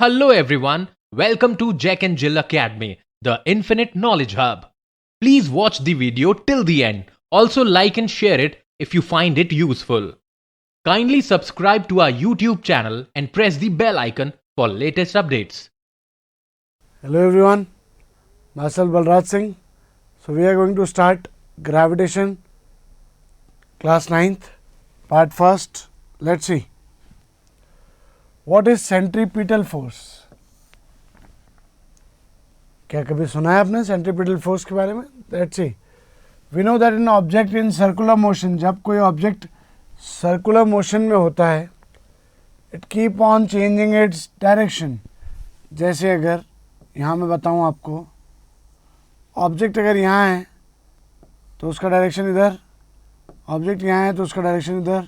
Hello everyone, welcome to Jack and Jill Academy, the Infinite Knowledge Hub. Please watch the video till the end. Also like and share it if you find it useful. Kindly subscribe to our YouTube channel and press the bell icon for latest updates. Hello everyone, myself Balraj Singh. So we are going to start gravitation class 9th part first. Let's see. What is centripetal force? क्या कभी सुना है आपने centripetal force के बारे में? Let's see. We know that an object in circular motion, जब कोई ऑब्जेक्ट सर्कुलर मोशन में होता है, it keep on changing its direction. जैसे अगर यहाँ मैं बताऊँ आपको, ऑब्जेक्ट अगर यहाँ है तो उसका डायरेक्शन इधर, ऑब्जेक्ट यहाँ है तो उसका डायरेक्शन इधर,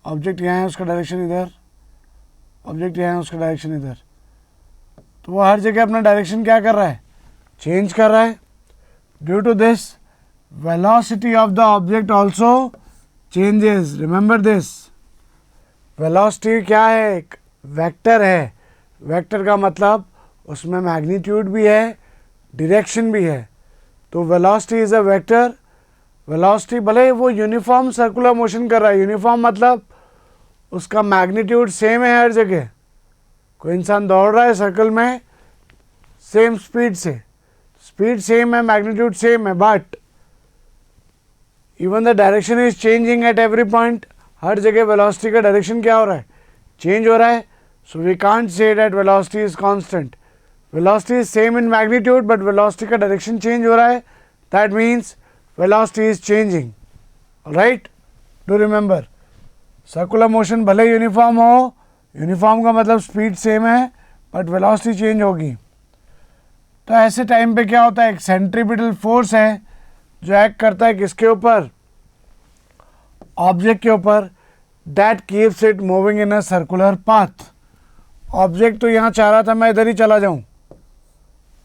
ऑब्जेक्ट यहाँ है उसका डायरेक्शन इधर, ऑब्जेक्ट यहाँ है उसका डायरेक्शन इधर. तो वो हर जगह अपना डायरेक्शन क्या कर रहा है? चेंज कर रहा है. Due to this velocity of the object also changes. Remember this, velocity क्या है? एक वेक्टर है. वेक्टर का मतलब उसमें मैग्नीट्यूड भी है, डायरेक्शन भी है. तो velocity is a vector. Velocity भले वो यूनिफॉर्म सर्कुलर मोशन कर रहा है. यूनिफॉर्म मतलब उसका मैग्नीट्यूड सेम है हर जगह. कोई इंसान दौड़ रहा है सर्कल में सेम स्पीड से, स्पीड सेम है, मैग्नीट्यूड सेम है, but even the direction is changing at every point. हर जगह वेलोसिटी का डायरेक्शन क्या हो रहा है? चेंज हो रहा है. So we can't say that velocity is constant. Velocity is same in magnitude but velocity का डायरेक्शन चेंज हो रहा है. That means velocity is changing. Alright, do remember, circular motion भले यूनिफॉर्म हो, यूनिफॉर्म का मतलब स्पीड सेम है but velocity change होगी. तो ऐसे टाइम पे क्या होता है? एक सेंट्रीपिटल फोर्स है जो एक्ट करता है किसके ऊपर? ऑब्जेक्ट के ऊपर. That keeps it moving in a circular path. Object तो यहाँ चाह रहा था मैं इधर ही चला जाऊँ,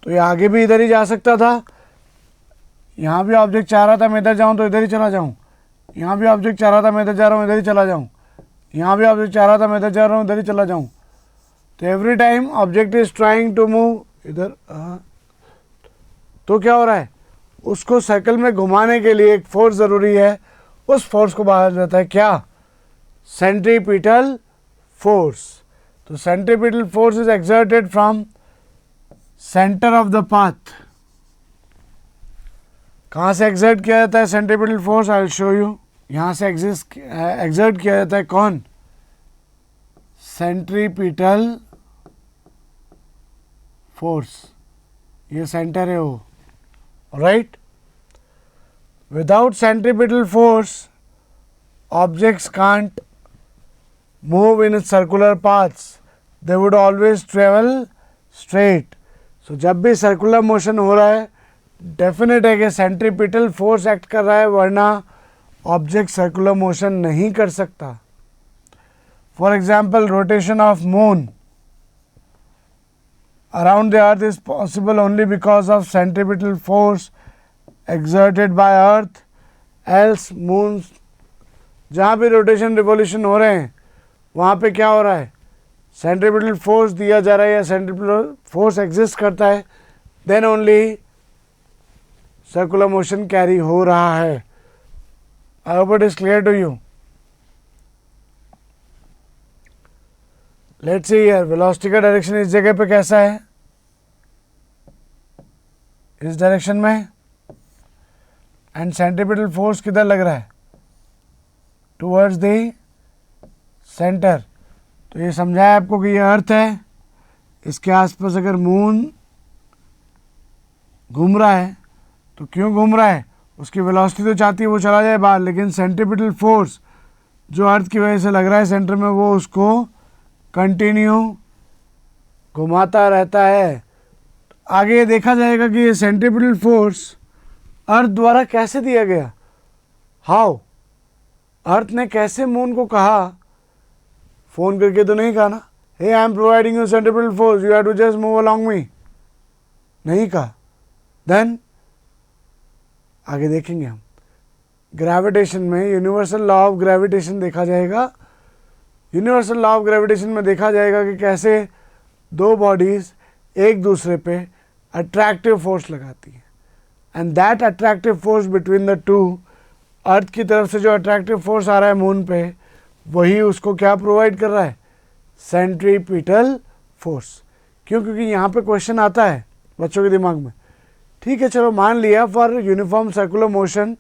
तो ये आगे भी इधर ही जा सकता था. यहाँ भी ऑब्जेक्ट चाह रहा था मैं इधर जाऊँ तो इधर ही चला जाऊँ. यहाँ भी ऑब्जेक्ट चाह रहा था मैं इधर जा रहा हूँ इधर ही चला जाऊँ. यहाँ भी ऑब्जेक्ट चाह रहा था मैं इधर जा रहा हूँ इधर ही चला जाऊँ. तो every time object is trying to move इधर. तो क्या हो रहा है? उसको सर्कल में घुमाने के लिए एक फोर्स ज़रूरी है. उस फोर्स को कहा जाता है क्या? Centripetal force. तो centripetal force is exerted from centre of the path. कहाँ से एक्सर्ट किया जाता है centripetal force? I will show you. यहाँ से एक्सर्ट किया जाता है कौन? Centripetal force. ये सेंटर है वो. Right. Without centripetal force objects can't move in circular paths. They would always travel straight. So जब भी सर्कुलर मोशन हो रहा है डेफिनेट है कि सेंट्रीपिटल फोर्स एक्ट कर रहा है, वरना ऑब्जेक्ट सर्कुलर मोशन नहीं कर सकता. For example, rotation of moon around the earth is possible only because of centripetal force exerted by earth. Else moon, जहाँ भी रोटेशन रिवोल्यूशन हो रहे हैं वहाँ पे क्या हो रहा है? सेंट्रीपिटल फोर्स दिया जा रहा है या सेंट्रीपिटल फोर्स एग्जिस्ट करता है, then only circular motion carry हो रहा है. I hope it is clear to you. Let's see here, velocity का डायरेक्शन इस जगह पे कैसा है? इस डायरेक्शन में. एंड सेंट्रीपिटल फोर्स किधर लग रहा है? Towards the centre. तो ये समझाया आपको कि ये अर्थ है, इसके आसपास अगर मून घूम रहा है तो क्यों घूम रहा है? उसकी वेलोसिटी तो चाहती है वो चला जाए बाहर, लेकिन सेंट्रीपिटल फोर्स जो अर्थ की वजह से लग रहा है सेंटर में, वो उसको कंटिन्यू घुमाता रहता है. आगे ये देखा जाएगा कि ये सेंट्रीपिटल फोर्स अर्थ द्वारा कैसे दिया गया. हाउ? अर्थ ने कैसे मून को कहा? फ़ोन करके तो नहीं कहा ना, hey I am providing you centripetal force, you have to just move along me. नहीं कहा. देन आगे देखेंगे हम. ग्रेविटेशन में यूनिवर्सल लॉ ऑफ ग्रेविटेशन देखा जाएगा. यूनिवर्सल लॉ ऑफ ग्रेविटेशन में देखा जाएगा कि कैसे दो बॉडीज एक दूसरे पे अट्रैक्टिव फोर्स लगाती हैं, and that attractive force between the two, earth की तरफ से जो अट्रैक्टिव फोर्स आ रहा है मून पे, वही उसको क्या प्रोवाइड कर रहा है, सेंट्रीपिटल फोर्स। क्यों? क्योंकि यहाँ पे क्वेश्चन आता है बच्चों के दिमाग में। ठीक है, चलो मान लिया for uniform circular motion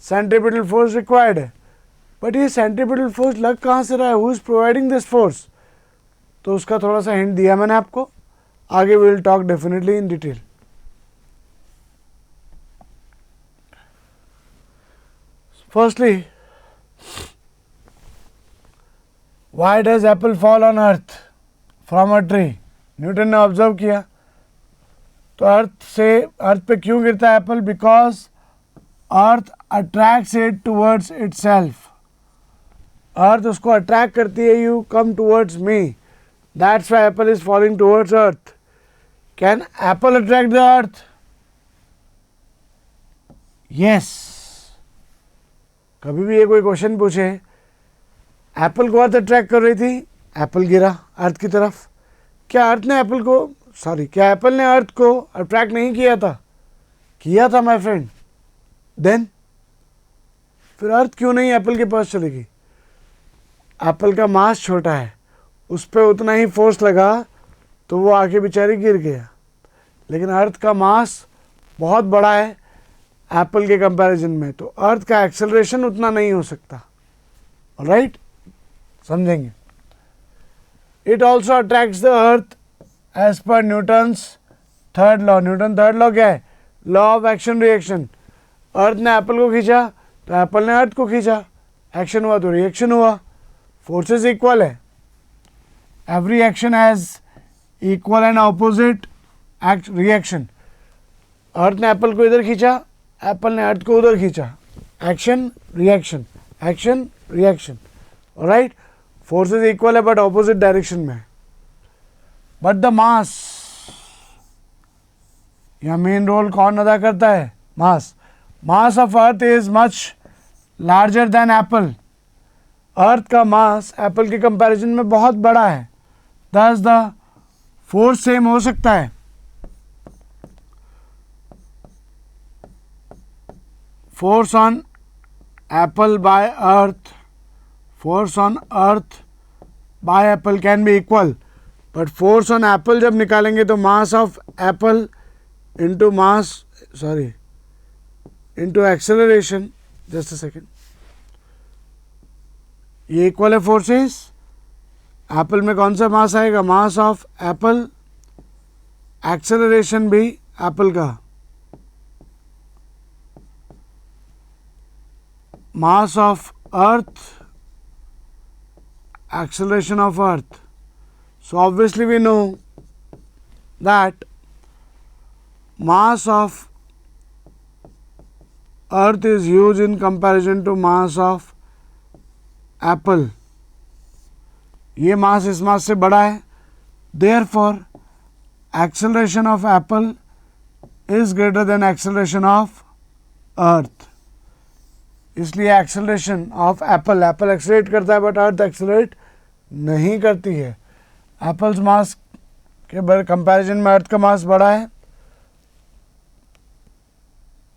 centripetal force required है, बट ये सेंट्रीपिटल फोर्स लग कहाँ से रहा है, who is providing this force? तो उसका थोड़ा सा हिंट दिया मैंने आपको, आगे we will talk definitely in detail. Firstly, why does apple fall on earth from a tree? Newton ने ऑब्जर्व किया, तो अर्थ पे क्यों गिरता है apple? Because earth attracts it towards itself. Earth उसको अट्रैक्ट करती है, you come towards me, that's why Apple is falling towards earth. Can Apple attract the earth? Yes. कभी भी ये कोई क्वेश्चन पूछे, एप्पल को अर्थ अट्रैक्ट कर रही थी, एप्पल गिरा अर्थ की तरफ। क्या अर्थ ने एप्पल को, क्या एप्पल ने अर्थ को अट्रैक्ट नहीं किया था? किया था माय फ्रेंड। देन फिर अर्थ क्यों नहीं एप्पल के पास चलेगी? एप्पल का मास छोटा है, उस पर उतना ही फोर्स लगा तो वो आके बेचारी गिर गया, लेकिन अर्थ का मास बहुत बड़ा है एप्पल के कंपैरिजन में, तो अर्थ का एक्सेलरेशन उतना नहीं हो सकता। ऑलराइट, समझेंगे। It also attracts the earth as per Newton's third law. Newton third law क्या है? Law of action reaction. Earth ने एप्पल को खींचा तो एप्पल ने अर्थ को खींचा, एक्शन हुआ तो रिएक्शन हुआ, फोर्सेस इक्वल है। Every action has equal and opposite reaction. Earth ने एप्पल को इधर खींचा, एप्पल ने अर्थ को उधर खींचा, action reaction, action reaction. Alright, forces equal है बट ऑपोजिट डायरेक्शन में। बट द मास, यहाँ मेन रोल कौन अदा करता है? Mass. Mass of earth is much larger than apple. Earth का मास एप्पल के कंपैरिजन में बहुत बड़ा है, दस द फोर्स सेम हो सकता है। Force on apple by earth, force on earth by apple can be equal, but force on apple जब निकालेंगे तो mass of apple into into acceleration, just a second, ये इक्वल है फोर्सेस। एप्पल में कौन सा मास आएगा? मास ऑफ एप्पल, एक्सेलरेशन भी एप्पल का, mass of earth, acceleration of earth. So obviously we know that mass of earth is huge in comparison to mass of apple. ये मास इस मास से बड़ा है, therefore acceleration of apple is greater than acceleration of earth. इसलिए acceleration of Apple, Apple accelerate करता है but earth accelerate नहीं करती है। एप्पल्स मास के कंपैरिजन में अर्थ का मास बड़ा है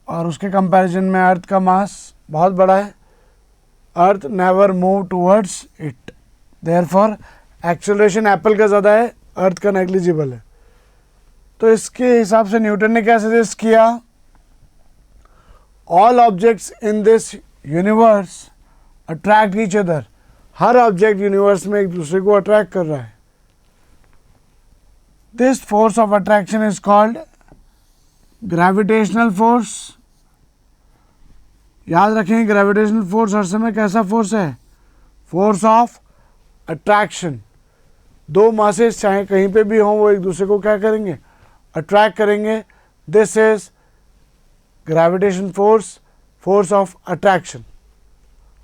और उसके कंपैरिजन में अर्थ का मास बहुत बड़ा है। Earth never move towards it, therefore acceleration apple का ज़्यादा है, अर्थ का नेग्लिजिबल है। तो इसके हिसाब से न्यूटन ने क्या सजेस्ट किया? All objects in this universe attract each other. Her object universe में एक दूसरे को अट्रैक्ट कर रहा है। This force of attraction is called gravitational force. याद रखें, ग्रेविटेशनल फोर्स हर समय कैसा फोर्स है? Force of attraction. दो मासेस चाहे कहीं पे भी हों, वो एक दूसरे को क्या करेंगे? अट्रैक्ट करेंगे। This is gravitation force, force of attraction.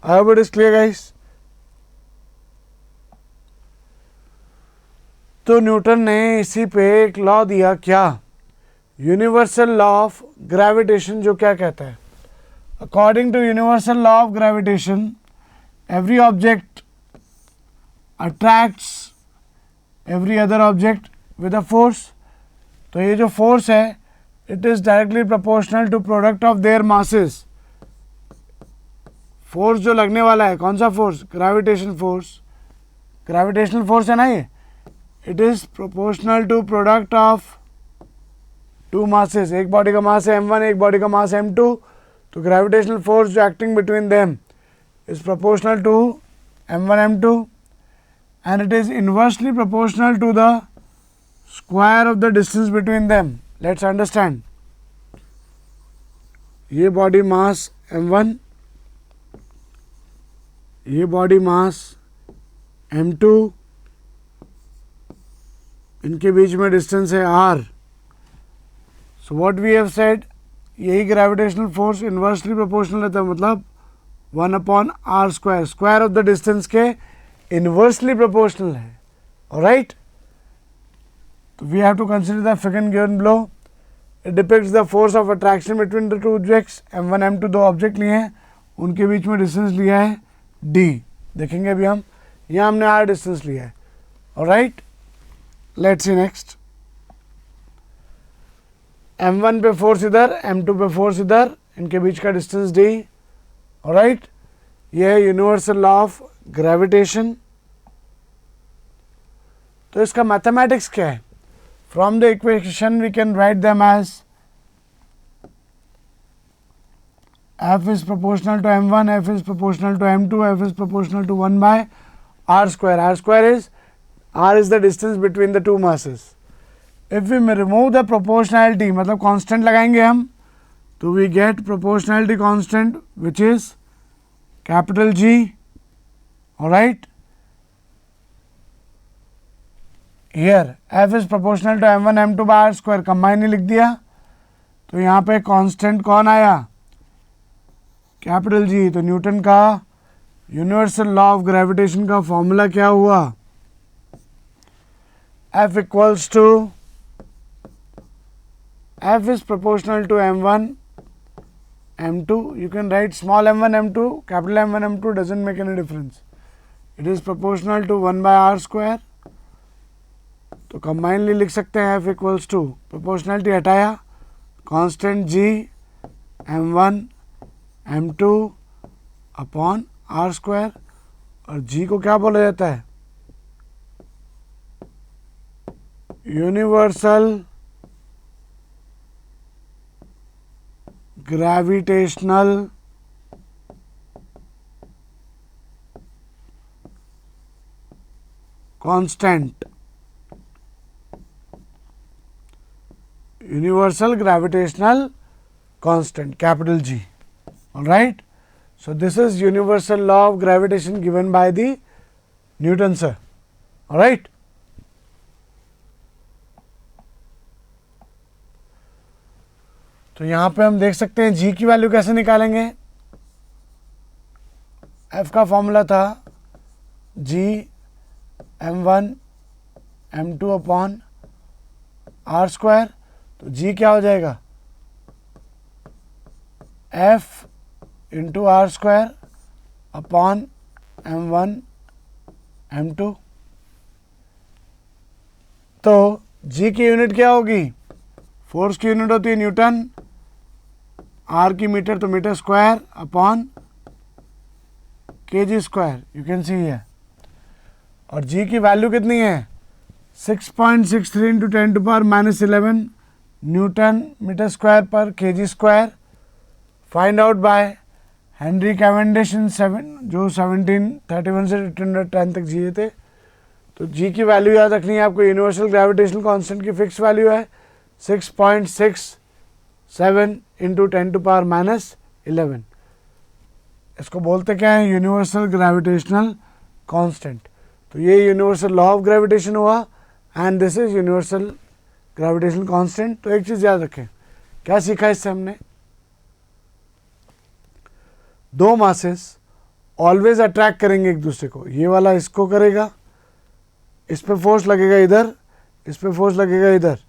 I hope it is clear, guys. तो न्यूटन ने इसी पे एक लॉ दिया, क्या? यूनिवर्सल लॉ ऑफ ग्रेविटेशन, जो क्या कहता है? According to universal law of gravitation, every object attracts every other object with a force, तो ये जो फोर्स है it is directly proportional to product of their masses. Force जो लगने वाला है, कौन सा force? Gravitation force, gravitational force है ना ये, it is proportional to product of two masses. एक बॉडी का मास है m1, एक बॉडी का मास है m2, तो ग्रेविटेशनल फोर्स जो acting between them is proportional to m1 m2 and it is inversely proportional to the square of the distance between them. Let's understand. ये body mass m1, ये body mass m2, इनके बीच में distance है r. So what we have said, यही gravitational force inversely proportional रहता है, मतलब 1/r square, square of the distance के इन्वर्सली प्रोपोर्शनल है. ऑलराइट, तो we have to consider the figure given below. It depicts the force of attraction between the two objects. m1 m2 दो object लिए हैं, उनके बीच में डिस्टेंस लिया है d. देखेंगे अभी हम, यहाँ हमने r डिस्टेंस लिया है. Alright, let's see next. m1 पे फोर्स इधर, m2 पे फोर्स इधर, इनके बीच का डिस्टेंस d. ऑलराइट, यह है यूनिवर्सल लॉ ऑफ ग्रेविटेशन. तो इसका मैथमेटिक्स क्या है? From the equation we can write them as f is proportional to m1, f is proportional to m2, f is proportional to 1 by r square. R square is, r is the distance between the two masses. If we remove the proportionality, मतलब constant लगाएंगे हम, तो we get proportionality constant which is capital G. Alright, here f is proportional to m1 m2 by r square, combine ही लिख दिया, तो यहाँ पे कांस्टेंट कौन आया? Capital G. तो न्यूटन का यूनिवर्सल लॉ ऑफ ग्रेविटेशन का फॉर्मूला क्या हुआ? f equals to, f is proportional to m1 m2. You can write small m1 m2, capital M1 m2, doesn't make any difference. It is proportional to 1 by r square. तो combinedly लिख सकते हैं f equals to, proportionality हटाया, constant g m1 m2 upon r square, और g को क्या बोला जाता है? Universal gravitational constant. Universal gravitational constant, capital G. Alright, so this is universal law of gravitation given by the Newton sir. Alright, तो यहाँ पे हम देख सकते हैं G की वैल्यू कैसे निकालेंगे. F का फॉर्मूला था G m1 m2 upon r square. तो G क्या हो जाएगा? F into R square upon m1 m2. तो G की यूनिट क्या होगी? फोर्स की यूनिट होती है न्यूटन, R की मीटर, तो metre square upon kg square. You can see here. और G की वैल्यू कितनी है? 6.63 into 10 to power -11 newton metre square पर kg square. Find out by Henry Cavendish in जो 1731 से 1810 तक जिए थे. तो G की वैल्यू याद रखनी है आपको. यूनिवर्सल ग्रेविटेशनल कांस्टेंट की फिक्स वैल्यू है 6.67 इंटू 10 टू पावर -11. इसको बोलते क्या है? Universal gravitational constant. तो ये यूनिवर्सल लॉ ऑफ ग्रेविटेशन हुआ and this is universal gravitational constant. तो एक चीज याद रखें, क्या सीखा इससे हमने? दो मासेस ऑलवेज अट्रैक्ट करेंगे एक दूसरे को. ये वाला इसको करेगा, इस पे फोर्स लगेगा इधर, इस पे फोर्स लगेगा इधर,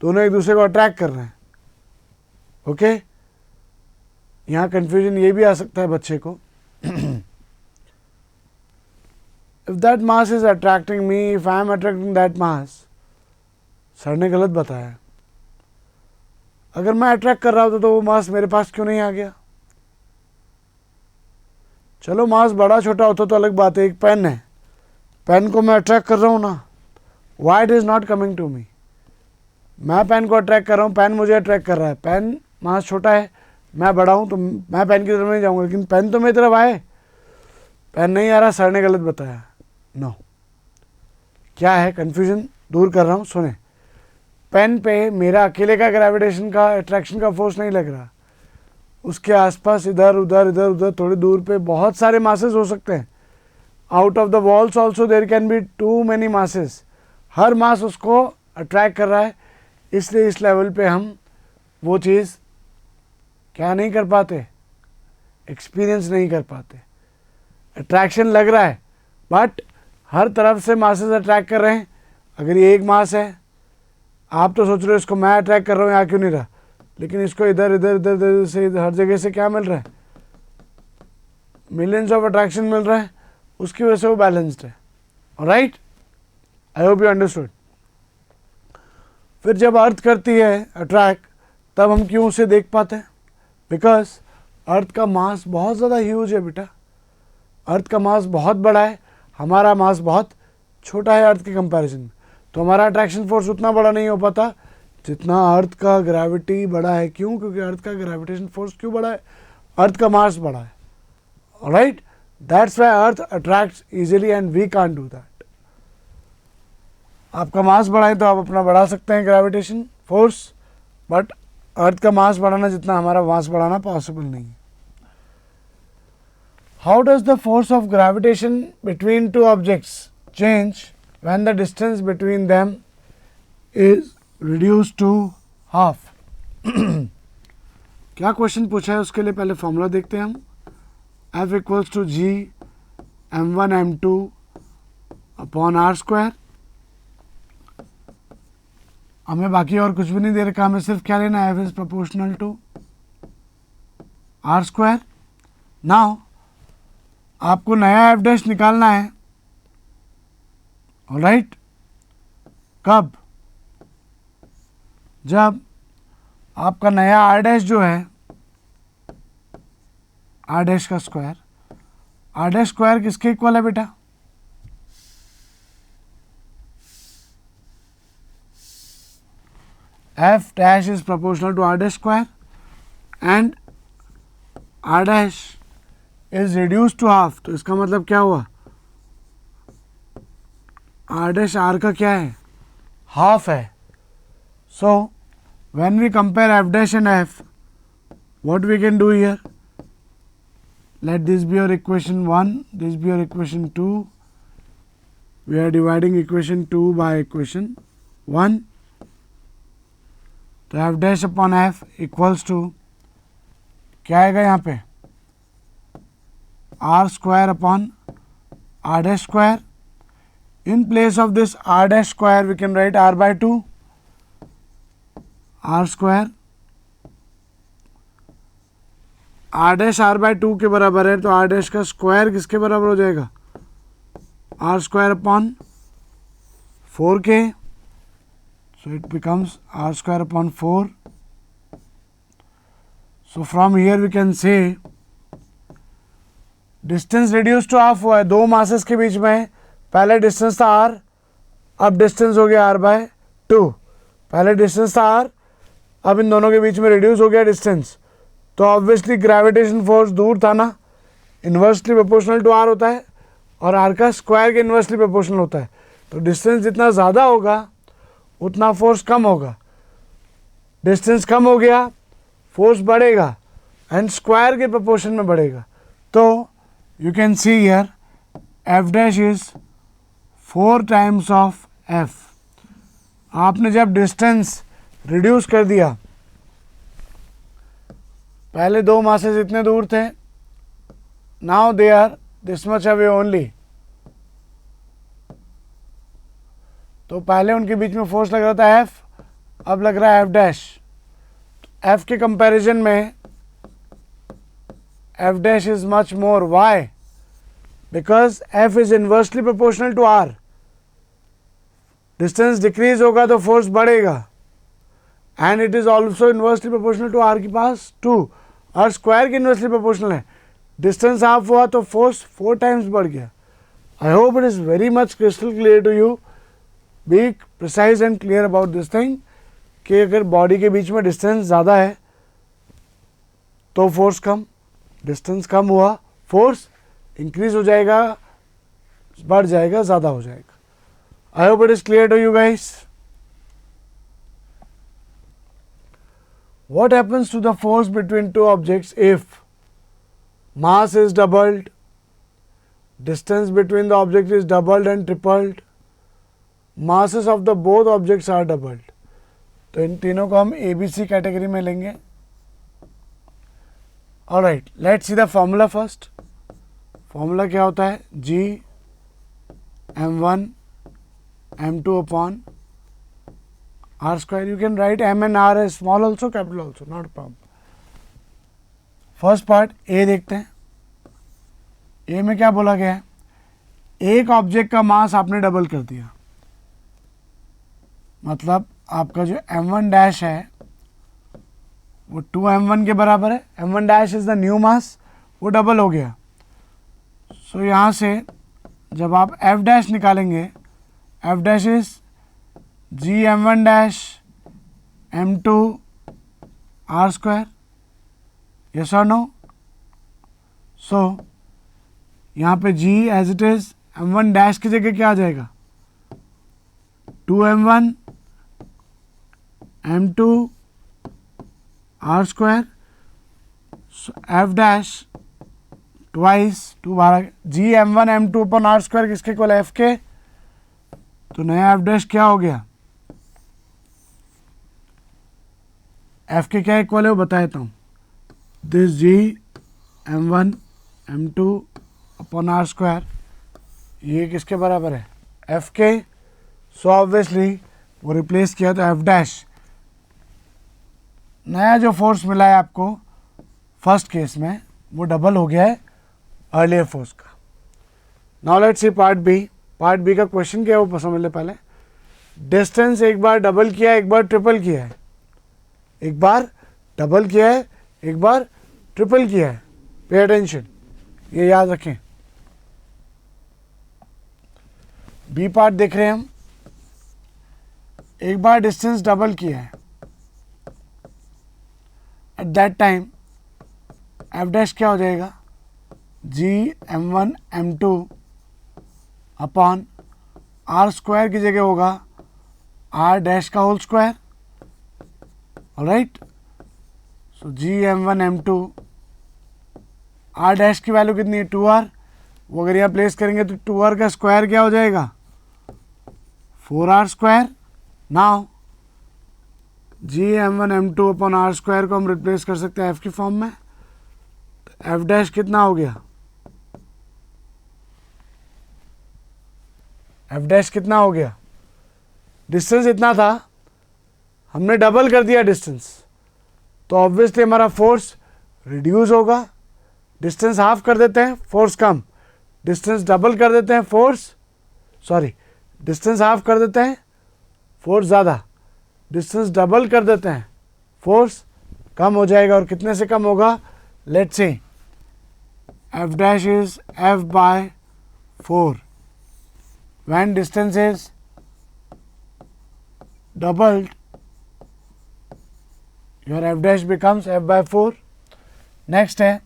दोनों एक दूसरे को अट्रैक्ट कर रहे हैं. ओके, यहाँ कंफ्यूजन ये भी आ सकता है बच्चे को. If that mass is attracting me, if I am attracting that mass, sir ने गलत बताया। अगर मैं अट्रैक्ट कर रहा होता तो वो मास मेरे पास क्यों नहीं आ गया? चलो मास बड़ा छोटा होता तो अलग बात है। एक पेन है, पेन को मैं अट्रैक्ट कर रहा हूँ ना, why it is not coming to me? मैं पेन को अट्रैक्ट कर रहा हूँ, पेन मुझे अट्रैक्ट कर रहा है। पेन मास छोटा है, मैं बड़ा हूँ, तो मैं पेन की तरफ नहीं जाऊँगा, लेकिन पेन तो मेरी तरफ आए। पेन नहीं आ रहा, सर ने गलत बताया। नो, क्या है, कन्फ्यूजन दूर कर रहा हूँ। सुने, पेन पे मेरा अकेले का ग्रेविटेशन का अट्रैक्शन का फोर्स नहीं लग रहा, उसके आसपास इधर उधर इधर उधर थोड़ी दूर पे बहुत सारे मासेस हो सकते हैं। Out of the walls also there can be too many masses. हर मास उसको अट्रैक्ट कर रहा है, इसलिए इस लेवल पे हम वो चीज़ क्या नहीं कर पाते, एक्सपीरियंस नहीं कर पाते। अट्रैक्शन लग रहा है, बट हर तरफ से मासेस अट्रैक्ट कर रहे हैं। अगर ये एक मास है, आप तो सोच रहे हो इसको मैं अट्रैक्ट कर रहा हूँ, यहाँ क्यों नहीं रहा, लेकिन इसको इधर इधर इधर इधर से हर जगह से क्या मिल रहा है, मिलियंस ऑफ अट्रैक्शन मिल रहा है, उसकी वजह से वो बैलेंस्ड है। Alright, I hope you understood. फिर जब अर्थ करती है अट्रैक्ट, तब हम क्यों उसे देख पाते हैं? बिकॉज अर्थ का मास बहुत ज़्यादा ह्यूज है बेटा। अर्थ का मास बहुत बड़ा है, हमारा मास बहुत छोटा है अर्थ के कंपैरिजन में, तो हमारा अट्रैक्शन फोर्स उतना बड़ा नहीं हो पाता जितना अर्थ का ग्रेविटी बड़ा है। क्यों? क्योंकि अर्थ का ग्रेविटेशन फोर्स क्यों बड़ा है? अर्थ का मास बड़ा है। Alright, that's why earth attracts easily and we can't do that. आपका मास बड़ा है तो आप अपना बढ़ा सकते हैं ग्रेविटेशन फोर्स, बट अर्थ का मास बढ़ाना जितना हमारा मास बढ़ाना पॉसिबल नहीं है। How does the force of gravitation between two objects change when the distance between them is reduced to half? क्या क्वेश्चन पूछा है उसके लिए पहले फॉर्मूला देखते हैं हम। F equals to G m1 m2 upon are square. हमें बाकी और कुछ भी नहीं दे रखा, हमें सिर्फ क्या लेना है, F is proportional to R square. Now आपको नया एफ डैश निकालना है। ऑलराइट, कब? जब आपका नया आर डैश जो है, आर डैश का स्क्वायर, आर डैश स्क्वायर किसके इक्वल है बेटा? F dash is proportional to r dash square and r dash is reduce to half. तो इसका मतलब क्या हुआ, आर डैश आर का क्या है, हाफ है। So when we compare f dash and f, what we can do here, let this be your equation 1, this be your equation 2, we are dividing equation 2 by equation 1। तो f dash upon f equals to क्या आएगा यहाँ पे, r square upon r dash square. In place of this r dash square we can write r by 2, r square, r dash r by 2 के बराबर है, तो r dash का square किसके बराबर हो जाएगा, r square upon 4k, so it becomes r square upon 4. So from here we can say distance reduce to half हुआ है, दो मासेस के बीच में। पहले डिस्टेंस था r, अब डिस्टेंस हो गया r बाय 2। पहले डिस्टेंस था r, अब इन दोनों के बीच में रिड्यूस हो गया डिस्टेंस, तो ऑब्वियसली ग्रेविटेशन फोर्स दूर था ना, इन्वर्सली प्रोपोर्शनल टू r होता है और r का स्क्वायर के इन्वर्सली प्रोपोर्शनल होता है। तो डिस्टेंस जितना ज़्यादा होगा उतना फोर्स कम होगा, डिस्टेंस कम हो गया फोर्स बढ़ेगा एंड स्क्वायर के प्रोपोर्शन में बढ़ेगा। तो you can see here f dash is 4 times of f। आपने जब डिस्टेंस रिड्यूस कर दिया, पहले दो मासेस इतने दूर थे, now they are this much away only, तो पहले उनके बीच में फोर्स लग रहा था f, अब लग रहा है f डैश। f के कंपैरिजन में f dash is much more. Why? Because f is inversely proportional to r. Distance decrease होगा तो फोर्स बढ़ेगा, and it is also inversely proportional to r के पास 2, आर स्क्वायर के इन्वर्सली प्रोपोर्शनल है। Distance half हुआ तो फोर्स 4 टाइम्स बढ़ गया। I hope it is very much crystal clear to you. Be precise and clear about this thing कि अगर बॉडी के बीच में डिस्टेंस ज़्यादा है तो फोर्स कम, डिस्टेंस कम हुआ फोर्स इंक्रीज हो जाएगा, बढ़ जाएगा, ज़्यादा हो जाएगा। I hope it is clear to you guys. What happens to the force between two objects if mass is doubled, distance between the object is doubled and tripled, masses of the both objects are doubled? तो इन तीनों को हम ABC category में लेंगे। Alright, let's see the formula first. Formula क्या होता है? G m1 m2 upon r square. You can write m and r as small also, capital also, not a problem. First part A देखते हैं। ए में क्या बोला गया है? एक ऑब्जेक्ट का मास आपने डबल कर दिया, मतलब आपका जो m1 डैश है वो 2m1 के बराबर है। m1 dash is the new mass, वो डबल हो गया। सो यहाँ से जब आप f डैश निकालेंगे, f dash is G m1 dash m2 r square, yes or no? So यहाँ पे G as it is m1 dash की जगह क्या आ जाएगा? 2m1 m2 r square, so f dash twice 2 बारह, G m1 m2 upon r square किसके equal है? f के। तो नया f डैश क्या हो गया? एफ के क्या इक्वल है वो बता देता हूँ। This G m1 m2 upon are square, ये किसके बराबर है? एफ के। सो ऑब्वियसली वो रिप्लेस किया तो एफ डैश, नया जो फोर्स मिला है आपको फर्स्ट केस में वो डबल हो गया है अर्लियर फोर्स का। Now let's see part B. Part B का क्वेश्चन क्या है वो समझ ले पहले। डिस्टेंस एक बार डबल किया है, एक बार ट्रिपल किया है, एक बार डबल किया है, एक बार ट्रिपल किया है। पे अटेंशन, ये याद रखें। बी पार्ट देख रहे हैं हम। एक बार डिस्टेंस डबल किया है, at that time F dash क्या हो जाएगा? जी m1 m2 upon are square की जगह होगा आर डैश का whole square. Alright, so G m1 m2, r dash की वैल्यू कितनी है? 2r। वो अगर यहाँ प्लेस करेंगे तो 2r का स्क्वायर क्या हो जाएगा? 4r square. Now G m1 m2 upon are square को हम रिप्लेस कर सकते हैं f की फॉर्म में। तो f डैश कितना हो गया? f डैश कितना हो गया? डिस्टेंस इतना था, हमने डबल कर दिया डिस्टेंस, तो ऑब्वियसली हमारा फोर्स रिड्यूस होगा। डिस्टेंस हाफ कर देते हैं, फोर्स कम। डिस्टेंस डबल कर देते हैं, डिस्टेंस हाफ कर देते हैं, फोर्स ज़्यादा। डिस्टेंस डबल कर देते हैं, फोर्स कम हो जाएगा। और कितने से कम होगा? Let's see, f dash is f by 4 when distance is doubled, your f dash becomes f by 4. Next है,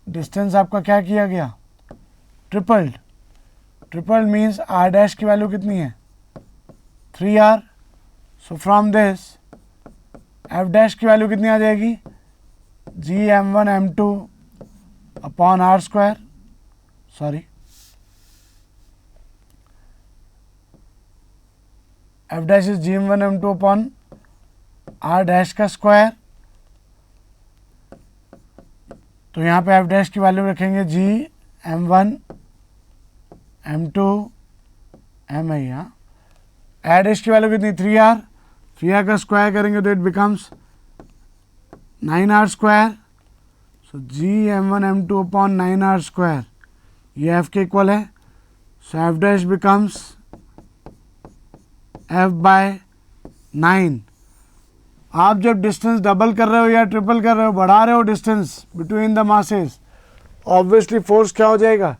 डिस्टेंस आपका क्या किया गया? Tripled. Tripled means r dash की वैल्यू कितनी है? 3r। So from this f dash की value कितनी आ जाएगी? G m1 m2 upon are square, f dash is G m1 m2 upon r dash का स्क्वायर। तो यहाँ पे एफ डैश की वैल्यू रखेंगे जी m1 m2 m है यहाँ। आर डैश की वैल्यू कितनी? 3r। 3r का स्क्वायर करेंगे तो it becomes 9r square. So G m1 m2 upon 9r square, ये f के इक्वल है। So f dash becomes f by 9. आप जब डिस्टेंस डबल कर रहे हो या ट्रिपल कर रहे हो, बढ़ा रहे हो distance between the masses, obviously force क्या हो जाएगा,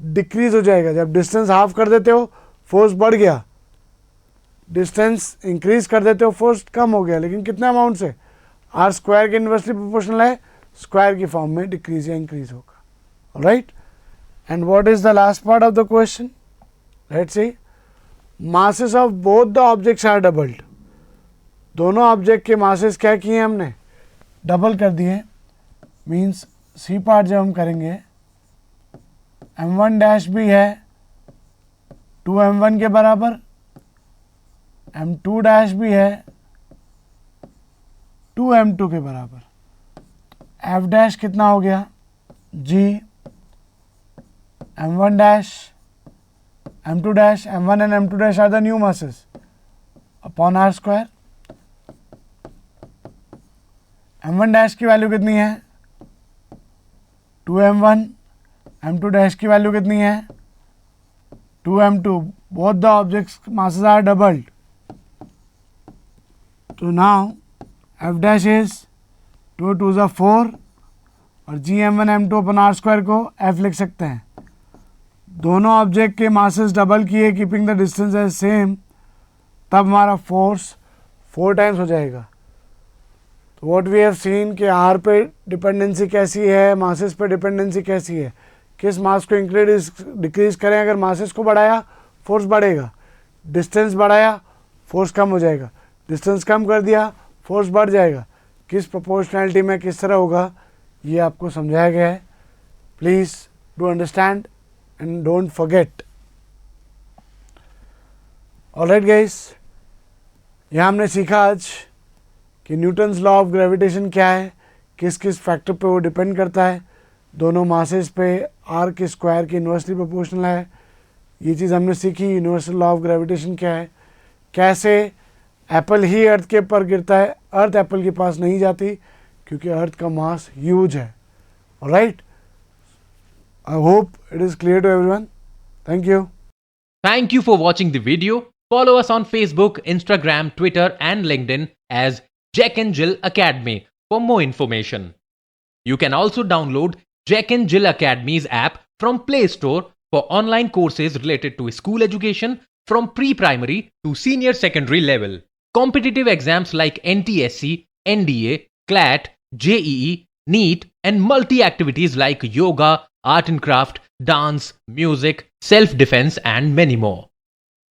डिक्रीज हो जाएगा. जब डिस्टेंस हाफ कर देते हो फोर्स बढ़ गया, डिस्टेंस इंक्रीज कर देते हो फोर्स कम हो गया. लेकिन कितने अमाउंट से, आर स्क्वायर के इन्वर्सली प्रोपोर्शनल है, स्क्वायर की फॉर्म में डिक्रीज या इंक्रीज होगा. Right. And what is the last part of the question, let's see. Masses of both the objects are doubled. दोनों ऑब्जेक्ट के मासेस क्या किए हमने, डबल कर दिए. मीन्स सी पार्ट जब हम करेंगे, m1 डैश भी है 2m1 के बराबर, m2 डैश भी है 2m2 के बराबर. f डैश कितना हो गया, g m1 dash m2 dash, m1 and m2 dash are the new masses upon are square. m1 dash की वैल्यू कितनी है 2m1, m2 डैश की वैल्यू कितनी है 2m2. Both the objects masses are doubled. तो नाउ f डैश इज 2 2 ज़ा 4 और g m1 m2 upon r square को f लिख सकते हैं. दोनों ऑब्जेक्ट के मासेस डबल किए, keeping the distance as same, तब हमारा फोर्स 4 टाइम्स हो जाएगा. तो व्हाट वी हैव सीन कि आर पे डिपेंडेंसी कैसी है, मासेस पे डिपेंडेंसी कैसी है. किस मास को इंक्रीज डिक्रीज करें, अगर मासेस को बढ़ाया फोर्स बढ़ेगा, डिस्टेंस बढ़ाया फोर्स कम हो जाएगा, डिस्टेंस कम कर दिया फोर्स बढ़ जाएगा. किस प्रोपोर्शनैलिटी में किस तरह होगा ये आपको समझाया गया है. Please do understand and don't forget. Alright guys, यहाँ हमने सीखा आज कि न्यूटन्स लॉ ऑफ ग्रेविटेशन क्या है, किस किस फैक्टर पे वो डिपेंड करता है, दोनों मासेस पे आर के स्क्वायर के इन्वर्सली प्रोपोर्शनल है. ये चीज़ हमने सीखी. यूनिवर्सल लॉ ऑफ ग्रेविटेशन क्या है, कैसे एप्पल ही अर्थ के ऊपर गिरता है, अर्थ एप्पल के पास नहीं जाती क्योंकि अर्थ का मास ह्यूज है. Alright, I hope it is clear to everyone. Thank you. Thank you for watching the video. Follow us on Facebook, Instagram, Twitter, and LinkedIn as Jack and Jill Academy for more information. You can also download Jack and Jill Academy's app from Play Store for online courses related to school education from pre-primary to senior secondary level. Competitive exams like NTSC, NDA, CLAT, JEE, NEET, and multi-activities like yoga, art and craft, dance, music, self-defense, and many more.